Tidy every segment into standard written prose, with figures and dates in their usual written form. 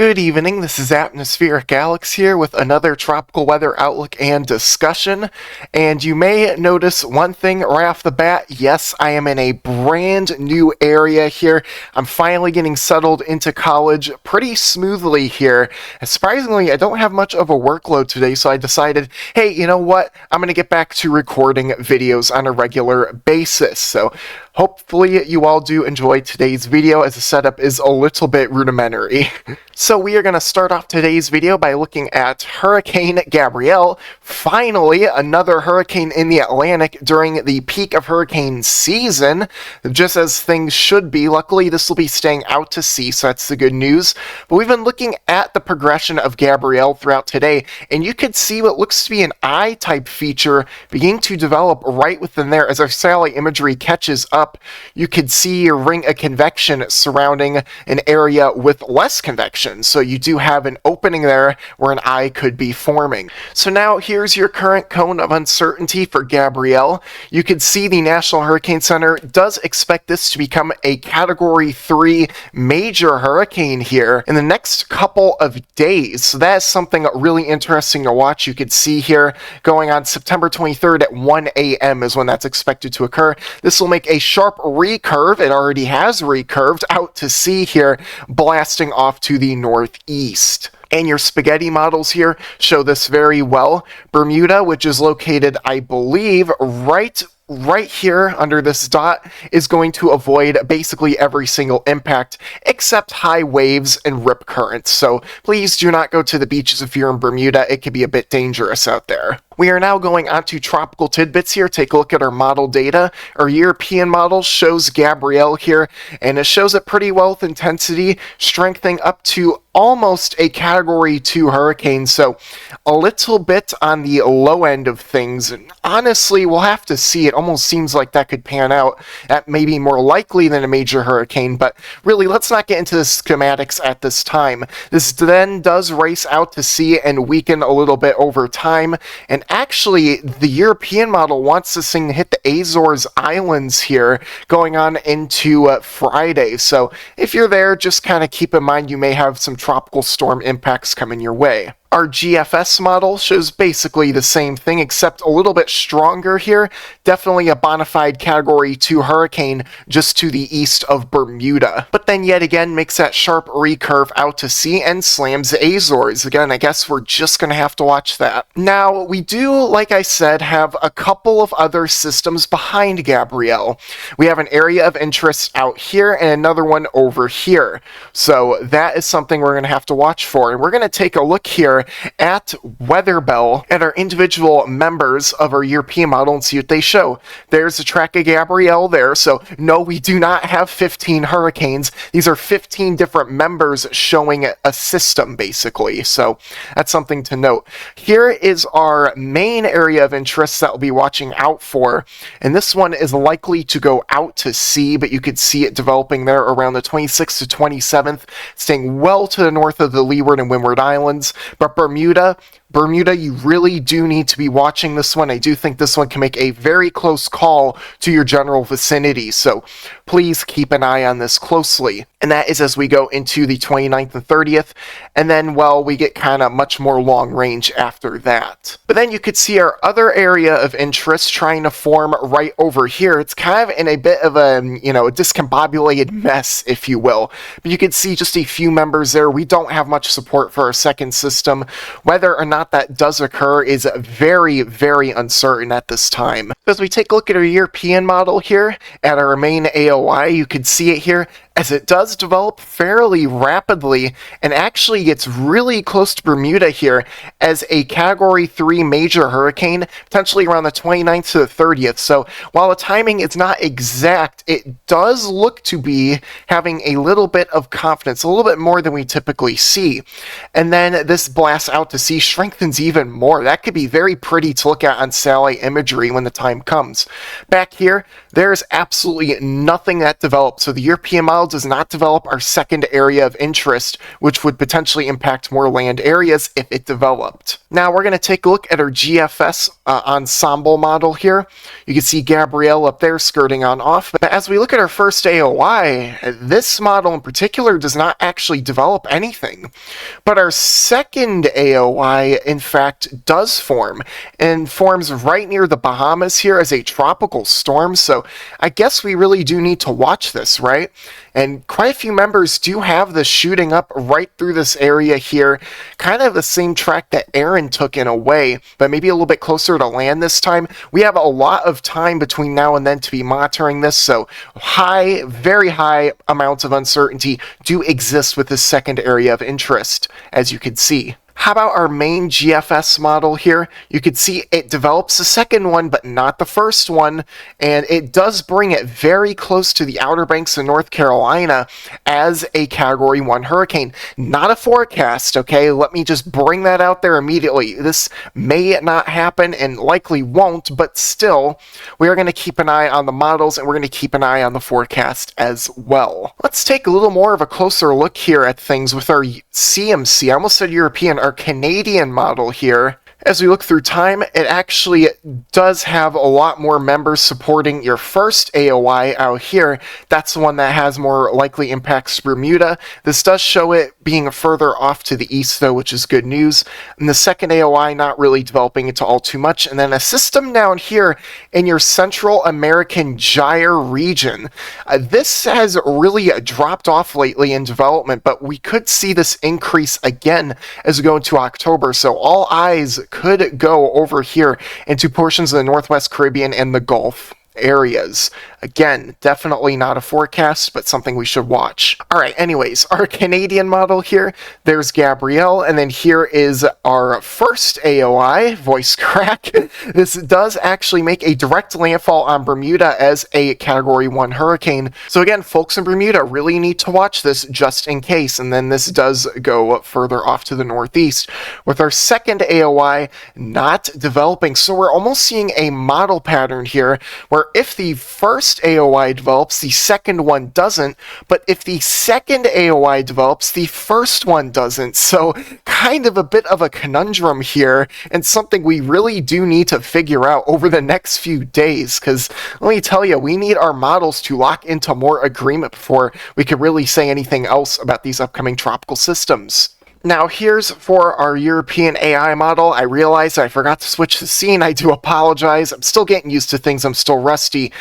Good evening, this is Atmospheric Alex here with another tropical weather outlook and discussion. And you may notice one thing right off the bat. Yes, I am in a brand new area here. I'm finally getting settled into college pretty smoothly here. And surprisingly, I don't have much of a workload today, so I decided, hey, you know what? I'm going to get back to recording videos on a regular basis. So hopefully you all do enjoy today's video, as the setup is a little bit rudimentary. So we are going to start off today's video by looking at Hurricane Gabrielle. Finally, another hurricane in the Atlantic during the peak of hurricane season, just as things should be. Luckily, this will be staying out to sea, so that's the good news. But we've been looking at the progression of Gabrielle throughout today, and you could see what looks to be an eye-type feature beginning to develop right within there. As our satellite imagery catches up, you could see a ring of convection surrounding an area with less convection. So you do have an opening there where an eye could be forming. So now here's your current cone of uncertainty for Gabrielle. You can see the National Hurricane Center does expect this to become a Category 3 major hurricane here in the next couple of days. So that is something really interesting to watch. You could see here going on September 23rd at 1 a.m. is when that's expected to occur. This will make a sharp recurve. It already has recurved out to sea here, blasting off to the northeast. And your spaghetti models here show this very well. Bermuda, which is located, I believe, right here under this dot, is going to avoid basically every single impact except high waves and rip currents. So please do not go to the beaches if you're in Bermuda. It can be a bit dangerous out there. We are now going on to tropical tidbits here. Take a look at our model data. Our European model shows Gabrielle here, and it shows it pretty well with intensity, strengthening up to almost a Category 2 hurricane, so a little bit on the low end of things. And honestly, we'll have to see. It almost seems like that could pan out. That may be more likely than a major hurricane, but really, let's not get into the schematics at this time. This then does race out to sea and weaken a little bit over time, and actually, the European model wants this thing to hit the Azores Islands here, going on into Friday. So if you're there, just kind of keep in mind you may have some tropical storm impacts coming your way. Our GFS model shows basically the same thing, except a little bit stronger here. Definitely a bona fide Category 2 hurricane just to the east of Bermuda. But then yet again makes that sharp recurve out to sea and slams the Azores. Again, I guess we're just going to have to watch that. Now, we do, like I said, have a couple of other systems behind Gabrielle. We have an area of interest out here and another one over here. So that is something we're going to have to watch for. And we're going to take a look here at WeatherBell at our individual members of our European model and see what they show. There's a track of Gabrielle there, so no, we do not have 15 hurricanes. These are 15 different members showing a system, basically, so that's something to note. Here is our main area of interest that we'll be watching out for, and this one is likely to go out to sea, but you could see it developing there around the 26th to 27th, staying well to the north of the Leeward and Windward Islands. But Bermuda, you really do need to be watching this one. I do think this one can make a very close call to your general vicinity, so please keep an eye on this closely. And that is as we go into the 29th and 30th, and then, well, we get kind of much more long range after that. But then you could see our other area of interest trying to form right over here. It's kind of in a bit of a, a discombobulated mess, if you will. But you can see just a few members there. We don't have much support for our second system. Whether or not that does occur is very, very uncertain at this time. As we take a look at our European model here, at our main AOI, you can see it here, as it does develop fairly rapidly and actually gets really close to Bermuda here as a Category 3 major hurricane, potentially around the 29th to the 30th. So while the timing is not exact, it does look to be having a little bit of confidence, a little bit more than we typically see. And then this blast out to sea strengthens even more. That could be very pretty to look at on satellite imagery when the time comes. Back here, there's absolutely nothing that developed. So the European model Gabrielle does not develop our second area of interest, which would potentially impact more land areas if it developed. Now we're going to take a look at our GFS ensemble model here. You can see Gabrielle up there skirting on off. But as we look at our first AOI, this model in particular does not actually develop anything. But our second AOI, in fact, does form, and forms right near the Bahamas here as a tropical storm. So I guess we really do need to watch this, right? And quite a few members do have this shooting up right through this area here, kind of the same track that Aaron took in a way, but maybe a little bit closer to land this time. We have a lot of time between now and then to be monitoring this, so high, very high amounts of uncertainty do exist with this second area of interest, as you can see. How about our main GFS model here? You can see it develops the second one, but not the first one, and it does bring it very close to the Outer Banks of North Carolina as a Category 1 hurricane. Not a forecast, okay? Let me just bring that out there immediately. This may not happen and likely won't, but still, we are going to keep an eye on the models and we're going to keep an eye on the forecast as well. Let's take a little more of a closer look here at things with our CMC. I almost said European, our Canadian model here. As we look through time, it actually does have a lot more members supporting your first AOI out here. That's the one that has more likely impacts Bermuda. This does show it being further off to the east, though, which is good news. And the second AOI not really developing into all too much. And then a system down here in your Central American Gyre region. This has really dropped off lately in development, but we could see this increase again as we go into October. So all eyes could go over here into portions of the Northwest Caribbean and the Gulf areas. Again, definitely not a forecast, but something we should watch. Alright, anyways, our Canadian model here, there's Gabrielle, and then here is our first AOI, voice crack. This does actually make a direct landfall on Bermuda as a Category 1 hurricane. So again, folks in Bermuda really need to watch this just in case, and then this does go further off to the northeast. With our second AOI not developing, so we're almost seeing a model pattern here, where if the first AOI develops, the second one doesn't, but if the second AOI develops, the first one doesn't. So kind of a bit of a conundrum here, and something we really do need to figure out over the next few days, because let me tell you, we need our models to lock into more agreement before we can really say anything else about these upcoming tropical systems. Now here's for our European AI model. I realized I forgot to switch the scene. I do apologize. I'm still getting used to things. I'm still rusty.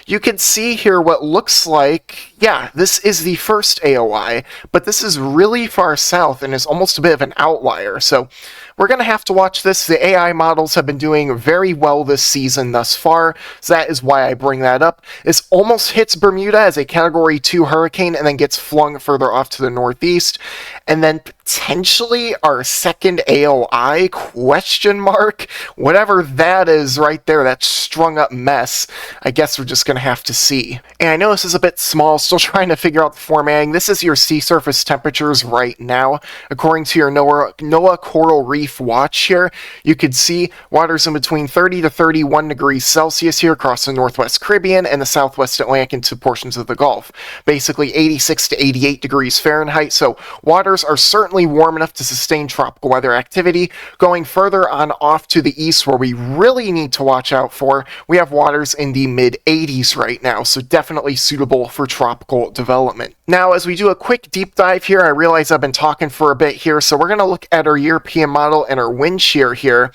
You can see here what looks like, yeah, this is the first AOI, but this is really far south and is almost a bit of an outlier. So we're going to have to watch this. The AI models have been doing very well this season thus far, so that is why I bring that up. This almost hits Bermuda as a Category 2 hurricane and then gets flung further off to the northeast. And then potentially our second AOI, question mark, whatever that is right there, that strung up mess, I guess we're just going to have to see. And I know this is a bit small, still trying to figure out the formatting. This is your sea surface temperatures right now. According to your NOAA Coral Reef Watch here, you could see waters in between 30 to 31 degrees Celsius here across the Northwest Caribbean and the Southwest Atlantic into portions of the Gulf. Basically 86 to 88 degrees Fahrenheit, so waters are certainly warm enough to sustain tropical weather activity. Going further on off to the east, where we really need to watch out for, we have waters in the mid-80s right now, so definitely suitable for tropical development. Now, as we do a quick deep dive here, I realize I've been talking for a bit here, so we're going to look at our European model and our wind shear here,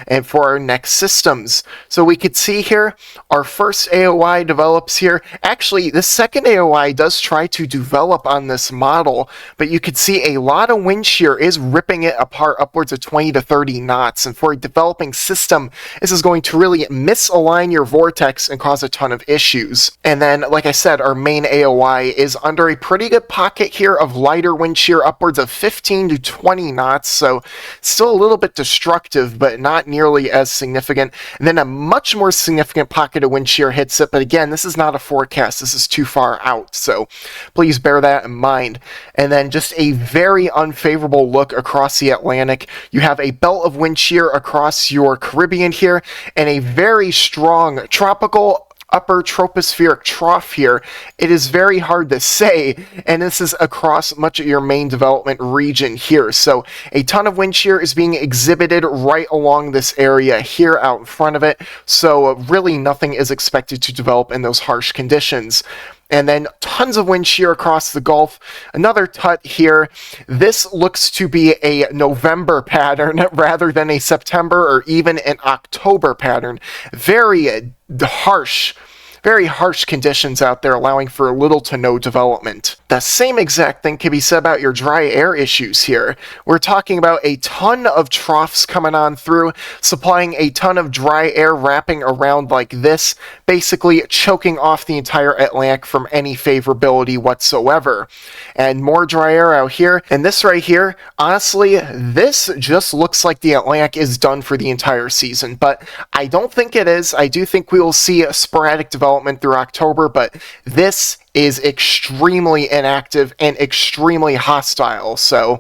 and for our next systems. So we could see here, our first AOI develops here. Actually, the second AOI does try to develop on this model, but you could see a lot of wind shear is ripping it apart upwards of 20 to 30 knots, and for a developing system, this is going to really misalign your vortex and cause a ton of issues. And then, like I said, our main AOI is under a pretty good pocket here of lighter wind shear, upwards of 15 to 20 knots, so still a little bit destructive, but not nearly as significant. And then a much more significant pocket of wind shear hits it, but again, this is not a forecast, this is too far out, so please bear that in mind. And then just a very unfavorable look across the Atlantic. You have a belt of wind shear across your Caribbean here, and a very strong tropical upper tropospheric trough here, it is very hard to say, and this is across much of your main development region here. So a ton of wind shear is being exhibited right along this area here out in front of it, so really nothing is expected to develop in those harsh conditions. And then tons of wind shear across the Gulf. Another tut here. This looks to be a November pattern rather than a September or even an October pattern. Very harsh conditions out there, allowing for little to no development. The same exact thing can be said about your dry air issues here. We're talking about a ton of troughs coming on through, supplying a ton of dry air wrapping around like this, basically choking off the entire Atlantic from any favorability whatsoever. And more dry air out here. And this right here, honestly, this just looks like the Atlantic is done for the entire season, but I don't think it is. I do think we will see a sporadic development through October, but this is extremely inactive and extremely hostile, so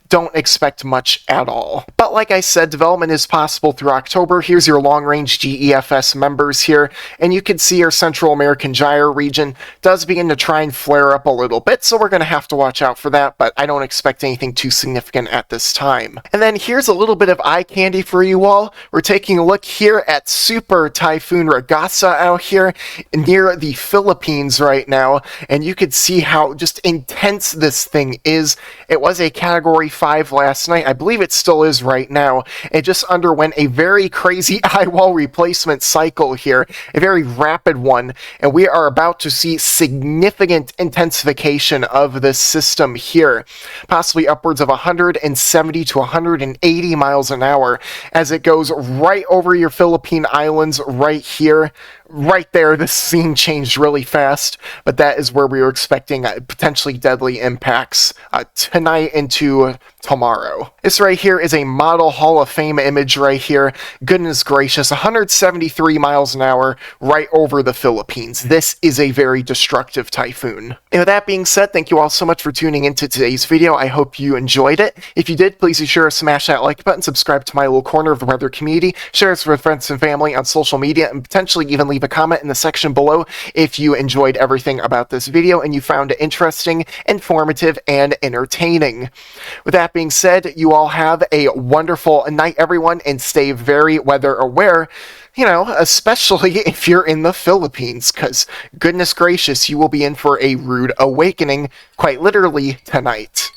don't expect much at all. But like I said, development is possible through October. Here's your long-range GEFS members here, and you can see our Central American gyre region does begin to try and flare up a little bit, so we're going to have to watch out for that, but I don't expect anything too significant at this time. And then here's a little bit of eye candy for you all. We're taking a look here at Super Typhoon Ragasa out here near the Philippines right now, and you can see how just intense this thing is. It was a Category 5 last night. I believe it still is right now. It just underwent a very crazy eyewall replacement cycle here, a very rapid one, and we are about to see significant intensification of this system here, possibly upwards of 170 to 180 miles an hour as it goes right over your Philippine Islands right here. Right there, this scene changed really fast, but that is where we were expecting potentially deadly impacts tonight into tomorrow. This right here is a model Hall of Fame image right here. Goodness gracious, 173 miles an hour right over the Philippines. This is a very destructive typhoon. And with that being said, thank you all so much for tuning into today's video. I hope you enjoyed it. If you did, please be sure to smash that like button, subscribe to my little corner of the weather community, share this with friends and family on social media, and potentially even leave a comment in the section below if you enjoyed everything about this video and you found it interesting, informative, and entertaining. With that being said, you all have a wonderful night, everyone, and stay very weather aware, you know, especially if you're in the Philippines, because goodness gracious, you will be in for a rude awakening, quite literally, tonight.